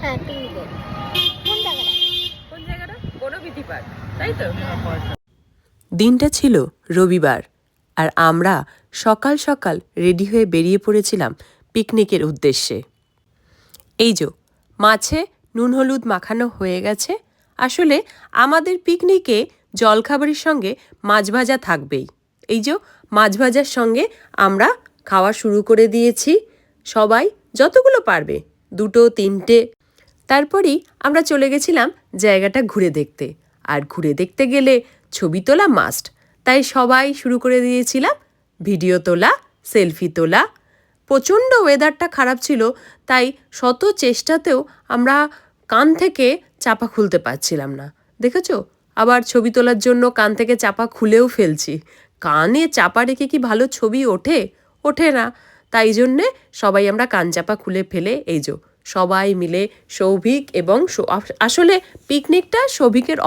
হ্যাঁ, পিকনিকে। কোন জায়গাটা? কোন জায়গাটা? বনবিথি পার্ক, তাই তো? দিনটা ছিল রবিবার, আর আমরা সকাল সকাল রেডি হয়ে বেরিয়ে পড়েছিলাম পিকনিকের উদ্দেশ্যে। এই যে মাছে নুন হলুদ মাখানো হয়ে গেছে। আসলে আমাদের পিকনিকে জলখাবারের সঙ্গে মাছ ভাজা থাকবেই। এই যে মাছ ভাজার সঙ্গে আমরা খাওয়া শুরু করে দিয়েছি, সবাই যতগুলো পারবে, 2, 3টে। তারপরেই আমরা চলে গেছিলাম জায়গাটা ঘুরে দেখতে। আর ঘুরে দেখতে গেলে ছবি তোলা মাস্ট, তাই সবাই শুরু করে দিয়েছিলাম ভিডিও তোলা, সেলফি তোলা। প্রচণ্ড ওয়েদারটা খারাপ ছিল, তাই শত চেষ্টাতেও আমরা কান থেকে চাপা খুলতে পারছিলাম না। দেখেছো, আবার ছবি তোলার জন্য কান থেকে চাপা খুলেও ফেলছি। কানে চাপা রেখে কি ভালো ছবি ওঠে? ওঠে না। তাই জন্যে সবাই আমরা কান চাপা খুলে ফেলে এই যে সবাই মিলে সৌভিক এবং আসলে পিকনিকটা সৌভিকের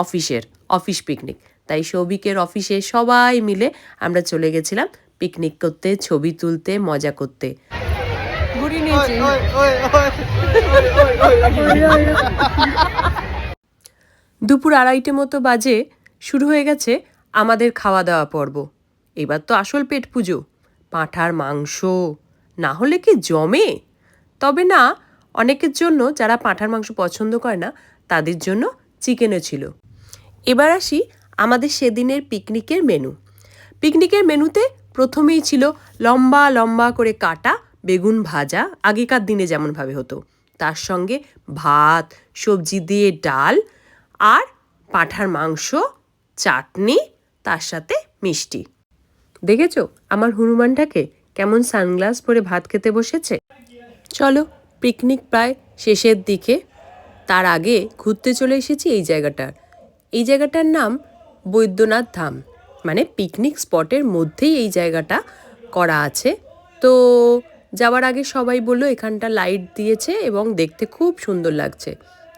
অফিস পিকনিক, তাই সৌভিকের অফিসে সবাই মিলে আমরা চলে গেছিলাম পিকনিক করতে, ছবি তুলতে, মজা করতে। ঘুরিয়ে নিয়েছি। দুপুর 2:30 মতো বাজে, শুরু হয়ে গেছে আমাদের খাওয়া দাওয়া পর্ব। এবার তো আসল পেট পুজো, পাঁঠার মাংস না হলে কি জমে? তবে না, অনেকের জন্য যারা পাঁঠার মাংস পছন্দ করে না তাদের জন্য চিকেনও ছিল। এবার আসি আমাদের সেদিনের পিকনিকের মেনু। পিকনিকের মেনুতে প্রথমেই ছিল লম্বা লম্বা করে কাটা বেগুন ভাজা, আগেকার দিনে যেমনভাবে হতো। তার সঙ্গে ভাত, সবজি দিয়ে ডাল, আর পাঁঠার মাংস, চাটনি, তার সাথে মিষ্টি। দেখেছো আমার হনুমানটাকে কেমন সানগ্লাস পরে ভাত খেতে বসেছে? চলো, পিকনিক প্রায় শেষের দিকে। তার আগে ঘুরতে চলে এসেছি এই জায়গাটার নাম বৈদ্যনাথ ধাম, মানে পিকনিক স্পটের মধ্যেই এই জায়গাটা করা আছে। তো যাওয়ার আগে সবাই বললো এখানটা লাইট দিয়েছে এবং দেখতে খুব সুন্দর লাগছে,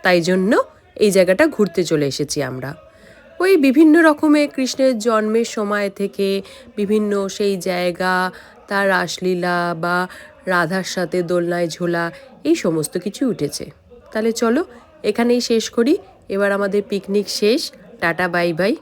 তাই জন্য এই জায়গাটা ঘুরতে চলে এসেছি আমরা। ওই বিভিন্ন রকমের কৃষ্ণের জন্মের সময় থেকে বিভিন্ন সেই জায়গা, তার রাসলীলা বা রাধার সাথে দোলনায় ঝোলা, এই সমস্ত কিছু উঠেছে। তাহলে চলো এখানেই শেষ করি। এবার আমাদের পিকনিক শেষ। Tata, bye bye.